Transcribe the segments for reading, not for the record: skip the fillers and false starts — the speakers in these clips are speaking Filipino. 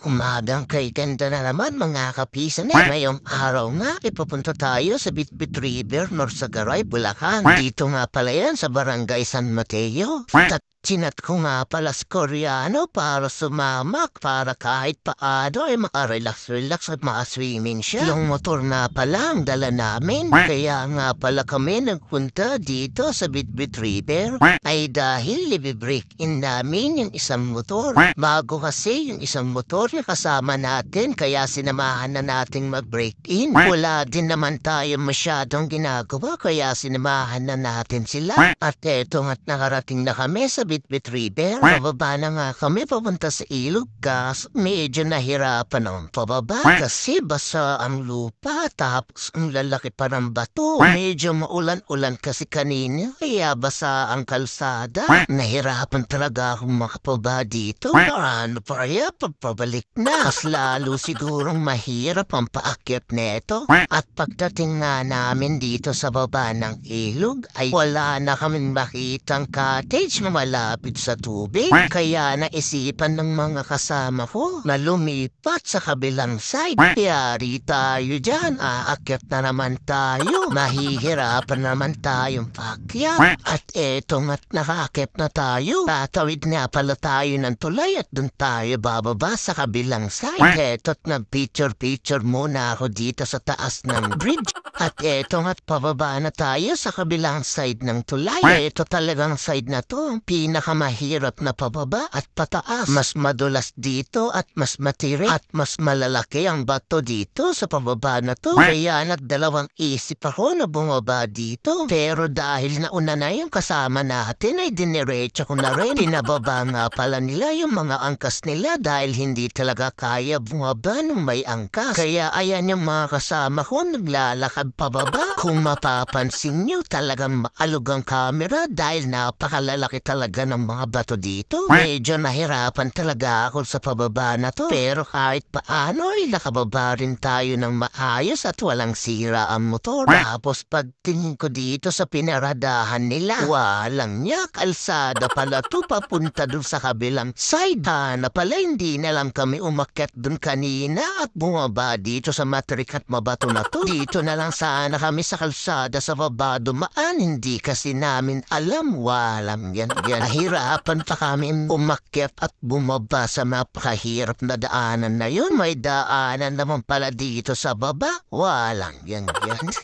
Umagang kay ganda na naman mga kapisan eh. Ngayong araw nga, ipapunta tayo sa Bitbit River, Norsagaray, Bulacan. Dito nga pala yan sa Barangay San Mateo. At sinat ko nga pala si Koreano para sumamak para kahit paano ay makarelax-relax at maka-swimming siya. Yung motor na pala ang dala namin. Kaya nga pala kami nagpunta dito sa Bitbit River ay dahil i-break in namin yung isang motor. Bago kasi yung isang motor na kasama natin kaya sinamahan na nating mag-break in. Wala din naman tayo masyadong ginagawa kaya sinamahan na natin sila. At eto nga't nakarating na kami sa Bitbit River. Pababa na nga kami papunta sa ilog gas. Medyo nahirapan ang pababa kasi basa ang lupa tapos ang lalaki pa ng bato. Medyo maulan-ulan kasi kanina kaya basa ang kalsada. Nahirapan talaga akong makapaba dito. Ano pa kaya pagpabalik na? Mas lalo sigurong mahirap ang paakyat neto. At pagdating nga namin dito sa baba ng ilog ay wala na kaming makitang cottage na malapit sa tubig. Kaya naisipan ng mga kasama ko na lumipat sa kabilang side. Yari tayo dyan, aakyat na naman tayo. Mahihirapan naman tayong paakyat. At eto nga't nakaakyat na tayo. Tatawid nga pala tayo ng tulay at dun tayo bababa sa kabilang side. Eto't nag-picture-picture muna ako dito sa taas ng bridge. At eto nga't pababa na tayo sa kabilang side ng tulay. Ito talagang side na to ang pinakamahirap na pababa at pataas. Mas madulas dito at mas matirik at mas malalaki ang bato dito sa pababa na to. Kaya nagdalawang isip ako na bumaba dito. Pero dahil nauna na yung kasama natin ay diniretso ko na rin. Pinababa nga pala nila yung mga angkas nila dahil hindi talaga kaya bumaba nung may angkas. Kaya ayan yung mga kasama ko naglalakad pababa. Kung mapapansin nyo talagang maalog ang camera dahil napakalalaki talaga ng mga bato dito. Medyo nahirapan talaga ako sa pababa na to. Pero kahit paano ay nakababa rin tayo ng maayos at walang sira ang motor. Tapos pagtingin ko dito sa pinaradahan nila, walang niya kalsada pala to papunta dun sa kabilang side. Na pala hindi na lang kami umakyat dun kanina at bumaba dito sa matrikat mabato na to. Dito na lang sana kami sa kalsada sa baba dumaan. Hindi kasi namin alam. Walang yan. Nahirapan pa kami umakyat at bumaba sa napakahirap na daanan na yun. May daanan naman pala dito sa baba. Walang yan.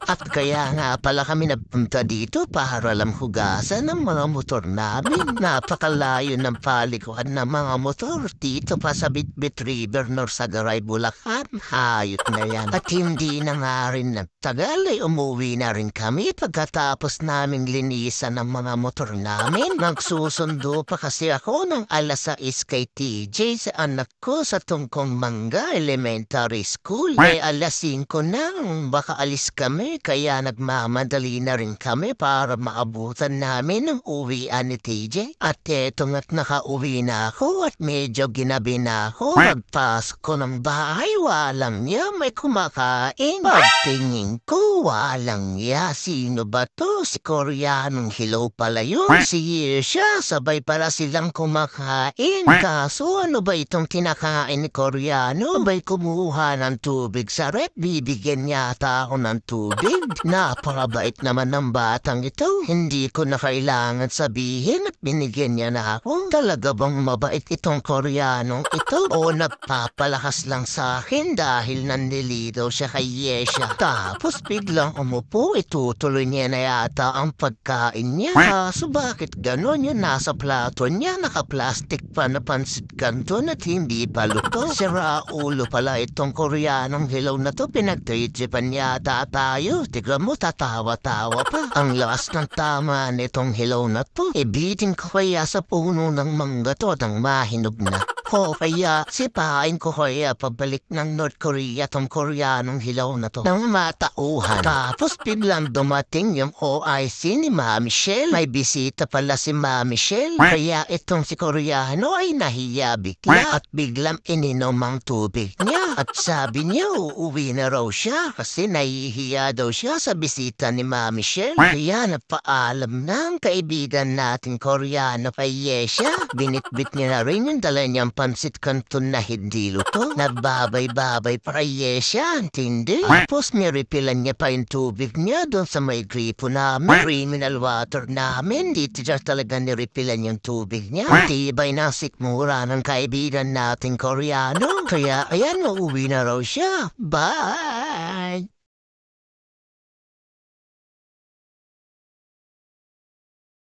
At kaya nga pala kami nagpunta dito para lang hugasan ng mga motor namin. Napakalayo ng palikuan ng mga motor dito pa sa Bitbit River, Norsagaray, Bulacan. Hayot na yan. At hindi na nga rin nagtagal ay umuwi na rin kami pagkatapos naming linisan ng mga motor namin. Nagsusundo pa kasi ako ng alas 6 kay TJ sa anak ko sa Tungkong Mangga Elementary School. May alas 5 na baka alis kami kaya nagmamadali na rin kami para maabutan namin ang uwian ni TJ. At eto nga't nakauwi na ako at medyo ginabi na ako. Pagpasok ko ng bahay, walang niya may kumakain. Pagtingin ko, walang niya. Sino ba to? Si Koreanong Hello pala yun. Si Yesha, sabay pala silang kumakain. Kaso ano ba itong kinakain ni Koreano? Sabay kumuha ng tubig sa rep. Bibigyan yata ako ng tubig. Napakabait naman ng batang ito. Hindi ko na kailangan sabihin at binigyan niya na ako. Talaga bang mabait itong Koreanong ito? O nagpapalakas lang sa akin dahil nanliligaw siya kay Yesha. Tapos biglang umupo, itutuloy niya na yata ang pagkain niya. Kaso bakit ganon yun? Nasa plato niya, nakaplastic pa na pansit canton at hindi pa luto. Sira ulo pala itong Koreanong Hello na to. Pinagtritsipan yata tayo. Tignan mo, tatawa-tawa pa. Ang lakas ng tama nitong Hello na to. Ibitin ko kaya sa puno ng mangga to nang mahinog na. Kaya sipain ko kaya pabalik ng North Korea tong Koreanong Hello na to nang matauhan. Tapos biglang dumating yung OIC ni Ma Michelle. May bisita pala si Ma Michelle. Kaya itong si Koreano ay nahiya bigla at biglang ininom ang tubig niya. At sabi niya uuwi na raw siya kasi nahihiya daw siya sa bisita ni Mami Michelle. Kaya napaalam na ang kaibigan natin Koreano kay Yesha. Binitbit niya na rin yung dala niyang pansit canton na hindi luto. Nagbabay-babay pa kay Yesha, hindi. Tapos nirepilan niya pa yung tubig niya doon sa may gripo namin. Criminal water namin, dito siya talaga nirepilan yung tubig niya. Tibay na sikmura ng kaibigan natin Koreano. Kaya ayan, uuwi na raw siya. Bye!